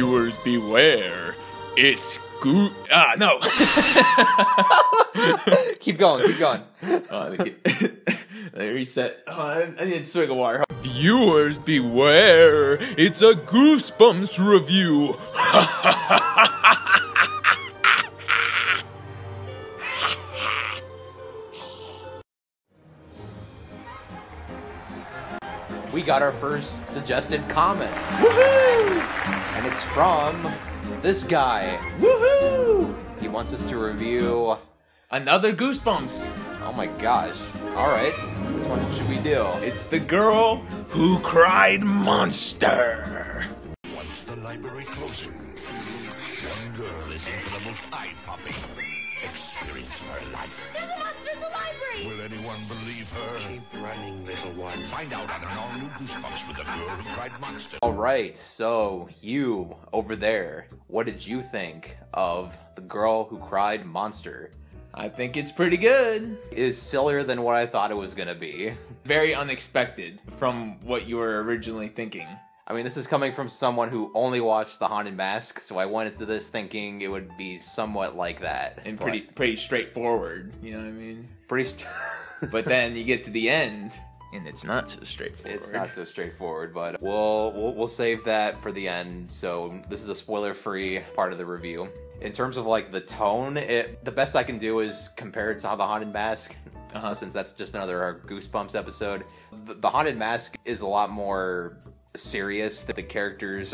Viewers beware. It's no. Keep going. Let me reset. I need a swig of water. Viewers beware. It's a Goosebumps review. We got our first suggested comment. Woohoo! And it's from this guy. Woohoo! He wants us to review Another Goosebumps. Oh my gosh. Alright. Which one should we do? It's The Girl Who Cried Monster. Once the library closes, one girl is in for the most eye-popping experience of her life. There's a monster in the library! Will anyone believe her? Keep running, little one. Find out on an all-new Goosebumps with the Girl Who Cried Monster. Alright, so you over there, what did you think of The Girl Who Cried Monster? I think it's pretty good. It is sillier than what I thought it was gonna be. Very unexpected from what you were originally thinking. I mean, this is coming from someone who only watched The Haunted Mask, so I went into this thinking it would be somewhat like that. And pretty straightforward, you know what I mean? Pretty But then you get to the end, and it's not so straightforward. It's not so straightforward, but we'll save that for the end. So this is a spoiler-free part of the review. In terms of like the tone, the best I can do is compare it to The Haunted Mask, since that's just another Goosebumps episode. The Haunted Mask is a lot more serious. The characters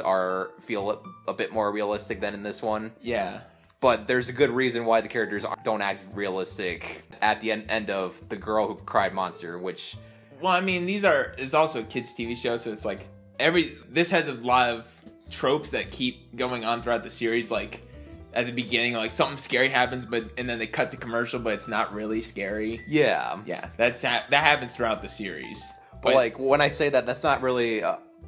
feel a bit more realistic than in this one. Yeah. But there's a good reason why the characters don't act realistic at the end of The Girl Who Cried Monster, which... Well, I mean, it's also a kids' TV show, so it's like this has a lot of tropes that keep going on throughout the series. Like at the beginning, like something scary happens, and then they cut to commercial, but it's not really scary. Yeah, that happens throughout the series. But like when I say that, that's not really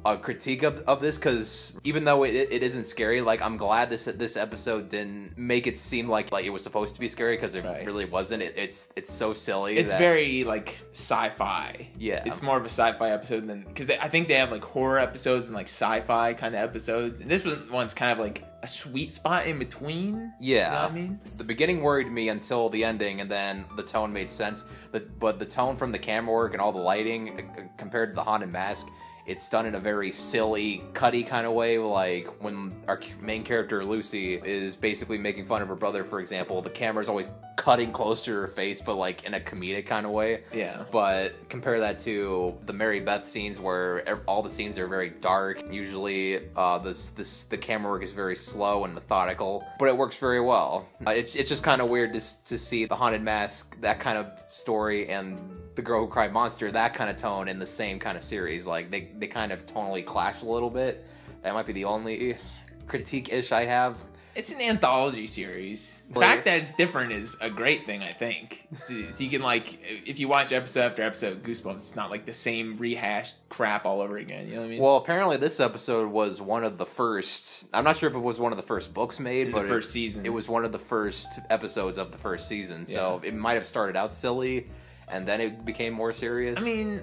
a critique of this, because even though it isn't scary, like I'm glad this episode didn't make it seem like it was supposed to be scary, because it really wasn't. It's so silly. It's very like sci-fi. Yeah, it's more of a sci-fi episode than, because I think they have like horror episodes and like sci-fi kind of episodes, and this one's kind of like a sweet spot in between. Yeah, you know what I mean, the beginning worried me until the ending, and then the tone made sense. But the tone from the camera work and all the lighting compared to The Haunted Mask, it's done in a very silly, cutty kind of way. Like when our main character Lucy is basically making fun of her brother, for example, the camera's always cutting close to her face, but like in a comedic kind of way. Yeah. But compare that to the Mary Beth scenes, where all the scenes are very dark. Usually, the camera work is very slow and methodical, but it works very well. It's just kind of weird to see The Haunted Mask, that kind of story, and The Girl Who Cried Monster, that kind of tone in the same kind of series. Like they kind of tonally clash a little bit. That might be the only critique-ish I have. It's an anthology series. The fact that it's different is a great thing, I think. So you can, like, if you watch episode after episode of Goosebumps, it's not like the same rehashed crap all over again, you know what I mean? Well, apparently this episode was one of the first... I'm not sure if it was one of the first books made, but the first season. It was one of the first episodes of the first season, so it might have started out silly, and then it became more serious. I mean,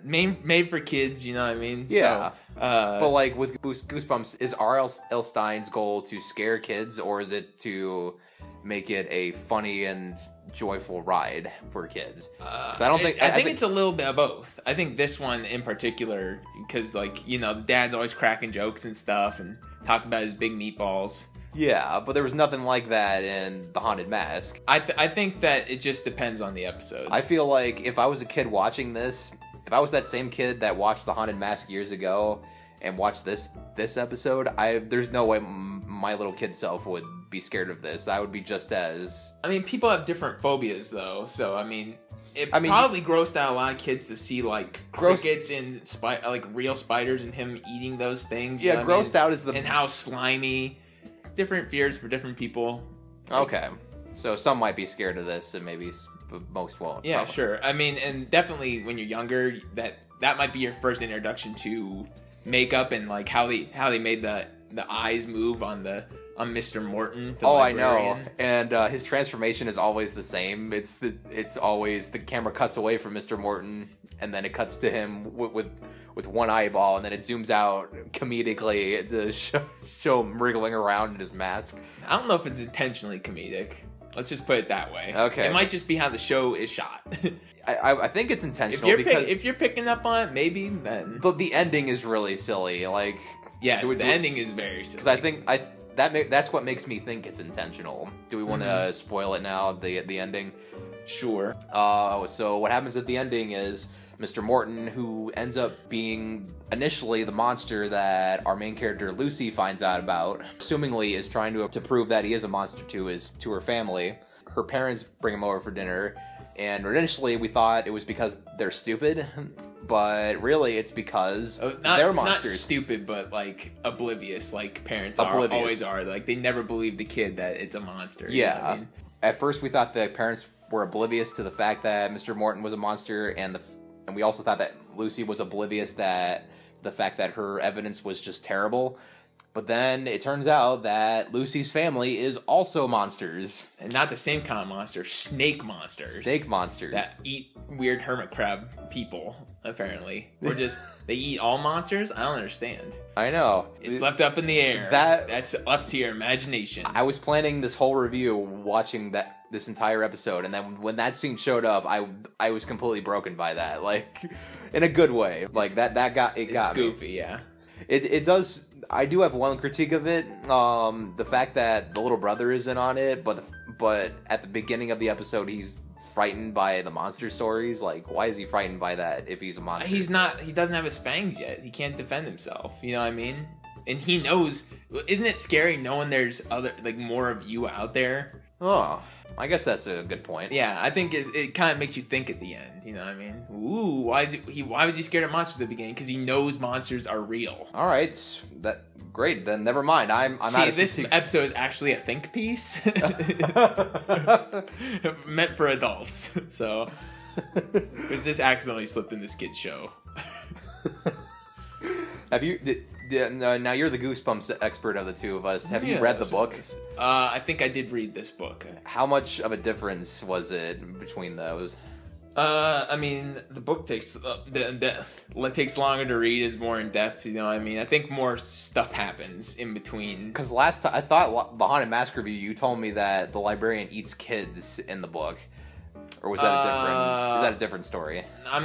made for kids, you know what I mean? Yeah. So, but like with Goosebumps, is R.L. Stine's goal to scare kids, or is it to make it a funny and joyful ride for kids? So I think it's a little bit of both. I think this one in particular, because like, you know, Dad's always cracking jokes and stuff and talking about his big meatballs. Yeah, but there was nothing like that in The Haunted Mask. I think that it just depends on the episode. I feel like if I was a kid watching this, if I was that same kid that watched The Haunted Mask years ago and watched this episode, there's no way my little kid self would be scared of this. I would be just as... I mean, people have different phobias, though, so, I mean, probably grossed out a lot of kids to see, like, crickets and, like, real spiders and him eating those things. Yeah, grossed out is the... And how slimy... Different fears for different people. Okay. So some might be scared of this, and maybe most won't. Yeah, probably. Sure. I mean, and definitely when you're younger, that might be your first introduction to makeup and like how they made the eyes move on the on Mr. Morton. The Oh, librarian. I know. And his transformation is always the same. It's always the camera cuts away from Mr. Morton, and then it cuts to him with one eyeball, and then it zooms out comedically to show him wriggling around in his mask. I don't know if it's intentionally comedic. Let's just put it that way. Okay. It might just be how the show is shot. I think it's intentional if you're picking up on it, maybe then. But the ending is really silly. Like, yes, the ending is very silly. Because I think that's what makes me think it's intentional. Do we want to spoil it now? The ending. Sure. So what happens at the ending is Mr. Morton, who ends up being initially the monster that our main character Lucy finds out about, assumingly is trying to prove that he is a monster to her family. Her parents bring him over for dinner, and initially we thought it was because they're stupid, but really it's because they're monsters. Not stupid, but like oblivious, like parents always are. Like they never believe the kid that it's a monster. Yeah. You know what I mean? At first we thought the parents were oblivious to the fact that Mr. Morton was a monster, and we also thought that Lucy was oblivious to the fact that her evidence was just terrible. But then it turns out that Lucy's family is also monsters. And not the same kind of monster, snake monsters. Snake monsters. That eat weird hermit crab people, apparently. Or just, they eat all monsters? I don't understand. I know. It's left up in the air. That's left to your imagination. I was planning this whole review watching this entire episode, and then when that scene showed up, I was completely broken by that. Like, in a good way. Like, that got me. It's goofy, yeah. It does... I do have one critique of it, the fact that the little brother isn't on it, but at the beginning of the episode he's frightened by the monster stories. Like, why is he frightened by that if he's a monster? He doesn't have his fangs yet. He can't defend himself, you know what I mean? And he knows, isn't it scary knowing there's more of you out there? Oh, I guess that's a good point. Yeah, I think it kind of makes you think at the end, you know what I mean? Ooh, why was he scared of monsters at the beginning? Because he knows monsters are real. All right, great. Then never mind. I'm See, this episode is actually a think piece meant for adults. So, because this accidentally slipped in this kid's show. Have you? Now you're the Goosebumps expert of the two of us. Have you read the book? I think I did read this book. How much of a difference was it between those? I mean, the book takes longer to read, is more in depth. You know what I mean? I think more stuff happens in between. Because last time I thought the Haunted Mask review, you told me that the librarian eats kids in the book, or was that is that a different story? I'm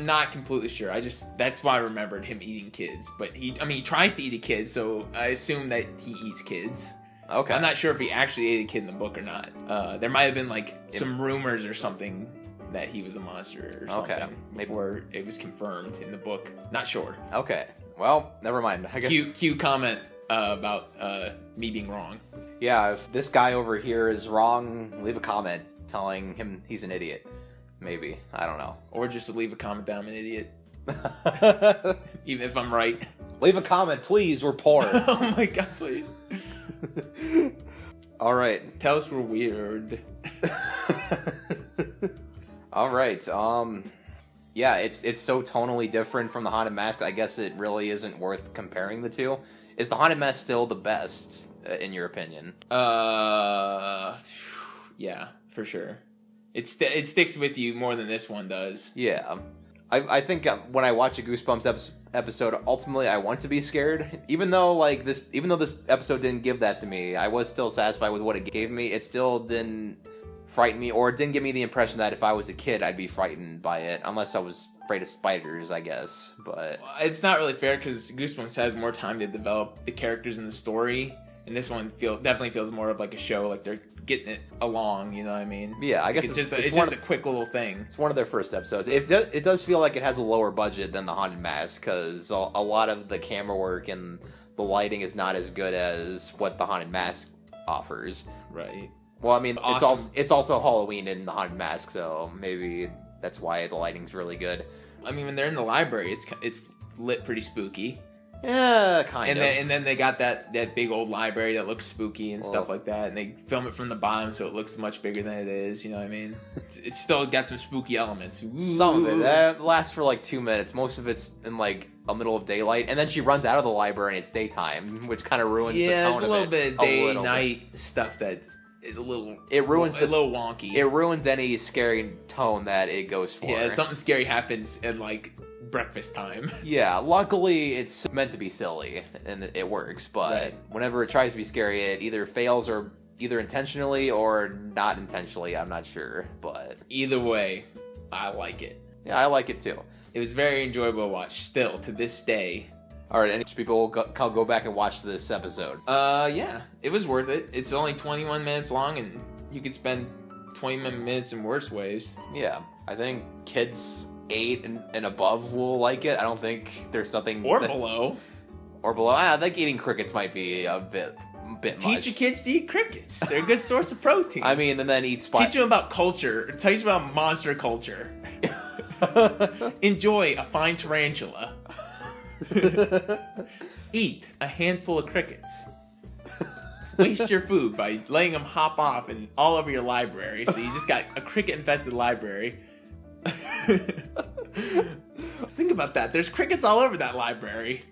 not completely sure. That's why I remembered him eating kids. But he tries to eat a kid, so I assume that he eats kids. Okay. I'm not sure if he actually ate a kid in the book or not. There might have been some rumors or something that he was a monster or something before it was confirmed in the book. Not sure. Okay. Well, never mind. I guess... Cue comment about me being wrong. Yeah, if this guy over here is wrong, leave a comment telling him he's an idiot. Maybe. I don't know. Or just leave a comment that I'm an idiot. Even if I'm right. Leave a comment, please. We're poor. Oh my god, please. All right. Tell us we're weird. All right. Yeah, it's so tonally different from the Haunted Mask. I guess it really isn't worth comparing the two. Is the Haunted Mask still the best, in your opinion? Yeah, for sure. It sticks with you more than this one does. Yeah. I think when I watch a Goosebumps episode, ultimately I want to be scared. Even though this episode didn't give that to me, I was still satisfied with what it gave me. It still didn't frighten me, or it didn't give me the impression that if I was a kid, I'd be frightened by it, unless I was afraid of spiders, I guess. But it's not really fair because Goosebumps has more time to develop the characters in the story, and this one definitely feels more of like a show, like they're getting it along. You know what I mean? Yeah, I guess it's just a quick little thing. It's one of their first episodes. It does feel like it has a lower budget than the Haunted Mask because a lot of the camera work and the lighting is not as good as what the Haunted Mask offers. Right. Well, I mean, awesome. it's also Halloween in the Haunted Mask, so maybe that's why the lighting's really good. I mean, when they're in the library, it's lit pretty spooky. Yeah, kind of. And then they got that big old library that looks spooky and stuff like that, and they film it from the bottom so it looks much bigger than it is. You know what I mean? It's still got some spooky elements. Ooh. Some of it that lasts for like 2 minutes. Most of it's in like the middle of daylight, and then she runs out of the library and it's daytime, which kind of ruins the tone of it. Yeah, there's a little bit of day-night stuff that is a little wonky. It ruins any scary tone that it goes for. Yeah, something scary happens at like breakfast time. Yeah, luckily it's meant to be silly and it works, but whenever it tries to be scary, it either fails or either intentionally or not intentionally. I'm not sure, but either way, I like it. Yeah, I like it too. It was very enjoyable to watch still to this day. All right, and people go back and watch this episode. Yeah, it was worth it. It's only 21 minutes long, and you could spend 20 minutes in worse ways. Yeah, I think kids 8 and above will like it. I don't think there's nothing below. Or below. I think eating crickets might be a bit much. Teach your kids to eat crickets. They're a good source of protein. I mean, and then eat Teach them about culture. Teach them about monster culture. Enjoy a fine tarantula. Eat a handful of crickets. Waste your food by letting them hop off and all over your library. So you just got a cricket-infested library. Think about that. There's crickets all over that library.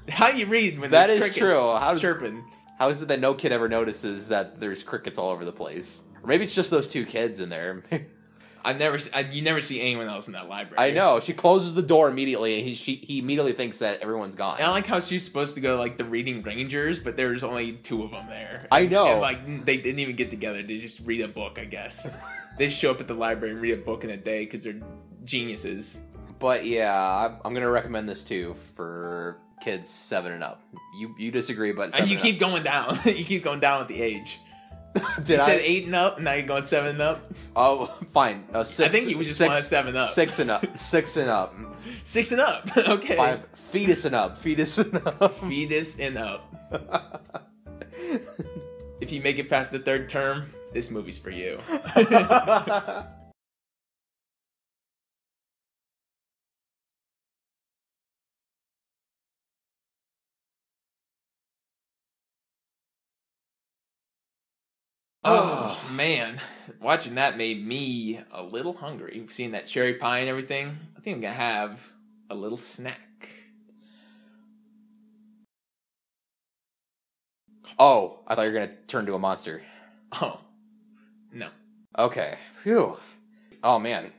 How you read when there's crickets chirping? How is it that no kid ever notices that there's crickets all over the place? Or maybe it's just those 2 kids in there. You never see anyone else in that library. I know. She closes the door immediately, and he immediately thinks that everyone's gone. And I like how she's supposed to go like the Reading Rangers, but there's only 2 of them there. I know. And like they didn't even get together to just read a book. I guess they show up at the library and read a book in a day because they're geniuses. But yeah, I'm gonna recommend this too for kids 7 and up. You disagree, but 7 you and keep up. going down. You keep going down with the age. You said 8 and up, and now you're going 7 and up. Oh, fine. 6, I think you just want to 7 up. 6 and up. 6 and up. 6 and up. Okay. 5. Fetus and up. Fetus and up. Fetus and up. If you make it past the 3rd term, this movie's for you. Oh, man. Watching that made me a little hungry. Seeing that cherry pie and everything, I think I'm going to have a little snack. Oh, I thought you were going to turn to a monster. Oh, no. Okay. Phew. Oh, man.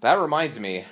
That reminds me.